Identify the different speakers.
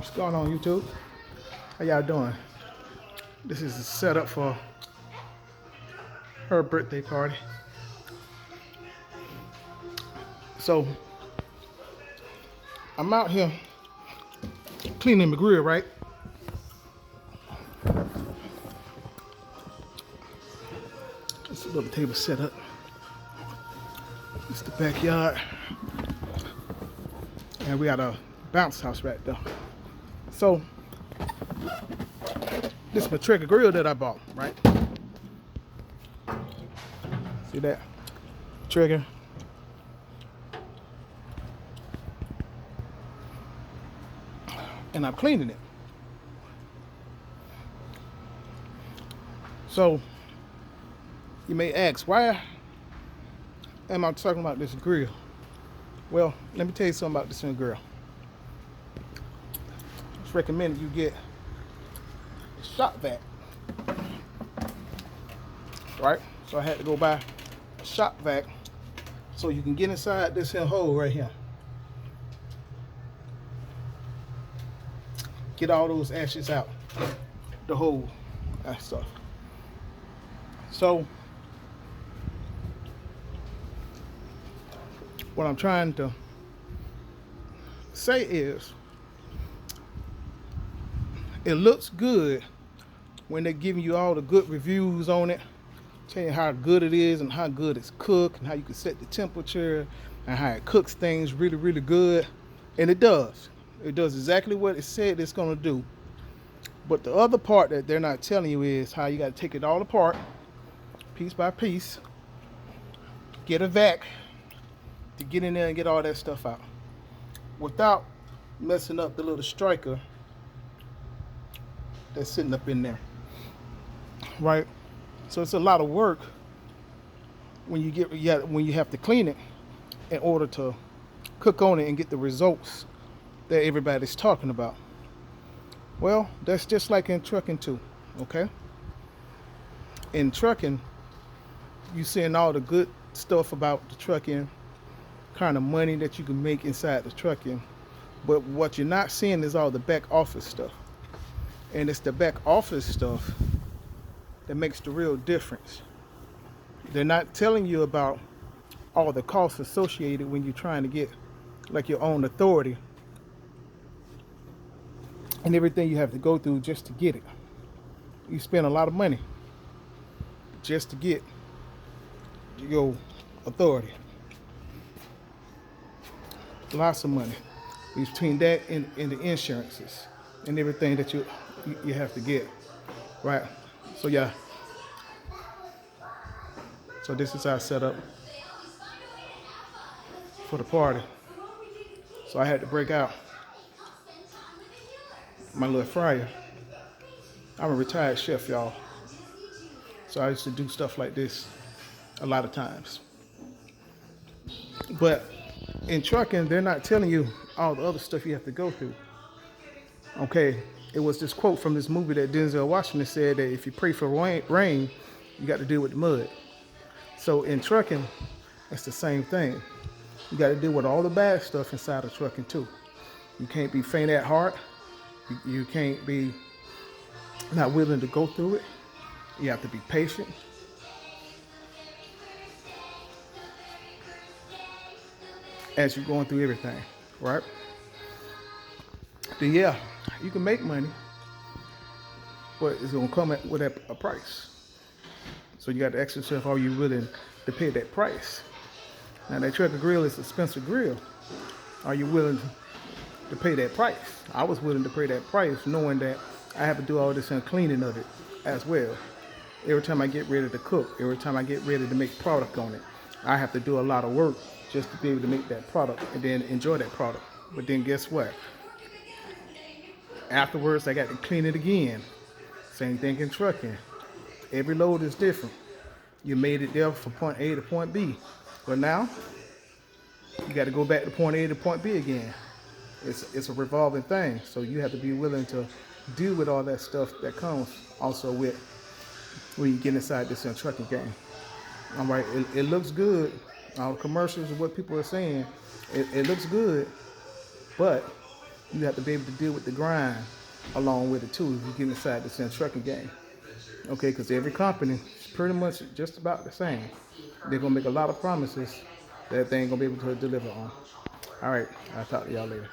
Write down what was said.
Speaker 1: What's going on, YouTube? How y'all doing? This is a setup for her birthday party. So I'm out here cleaning the grill, right? This little table set up. It's the backyard. And we got a bounce house right there. So this is my Traeger grill that I bought, right? See that? Traeger. And I'm cleaning it. So you may ask, why am I talking about this grill? Well, let me tell you something about this grill. It's recommended you get a shop vac, right? So I had to go buy a shop vac so you can get inside this here hole right here. Get all those ashes out, the hole, that stuff. So what I'm trying to say is, it looks good when they're giving you all the good reviews on it, telling you how good it is and how good it's cooked and how you can set the temperature and how it cooks things really, really good. And it does. It does exactly what it said it's going to do. But the other part that they're not telling you is how you got to take it all apart, piece by piece, get a vac to get in there and get all that stuff out without messing up the little striker that's sitting up in there, right? So it's a lot of work when you have to clean it in order to cook on it and get the results that everybody's talking about. Well, that's just like in trucking too, okay? In trucking, you seeing all the good stuff about the trucking, kind of money that you can make inside the trucking, but what you're not seeing is all the back office stuff. And it's the back office stuff that makes the real difference. They're not telling you about all the costs associated when you're trying to get like your own authority and everything you have to go through just to get it. You spend a lot of money just to get your authority. Lots of money between that and the insurances and everything that you have to get, right? So yeah. So this is our setup for the party. So I had to break out my little fryer. I'm a retired chef, y'all. So I used to do stuff like this a lot of times. But in trucking, they're not telling you all the other stuff you have to go through. Okay, it was this quote from this movie that Denzel Washington said that if you pray for rain, you got to deal with the mud. So in trucking, it's the same thing. You got to deal with all the bad stuff inside of trucking too. You can't be faint at heart. You can't be not willing to go through it. You have to be patient. As you're going through everything, right? Then yeah, you can make money, but it's gonna come with a price. So you got to ask yourself, are you willing to pay that price? Now that Traeger grill is an expensive grill. Are you willing to pay that price? I was willing to pay that price knowing that I have to do all this and cleaning of it as well. Every time I get ready to cook, every time I get ready to make product on it, I have to do a lot of work just to be able to make that product and then enjoy that product. But then guess what? Afterwards, I got to clean it again. Same thing in trucking. Every load is different. You made it there from point A to point B. But now, you got to go back to point A to point B again. It's a revolving thing. So you have to be willing to deal with all that stuff that comes also with when you get inside this trucking game. All right, it looks good. All the commercials and what people are saying, it looks good, but You have to be able to deal with the grind along with it too if you get inside the same trucking game. Okay, because every company is pretty much just about the same. They're gonna make a lot of promises that they ain't gonna be able to deliver on. All right, I'll talk to y'all later.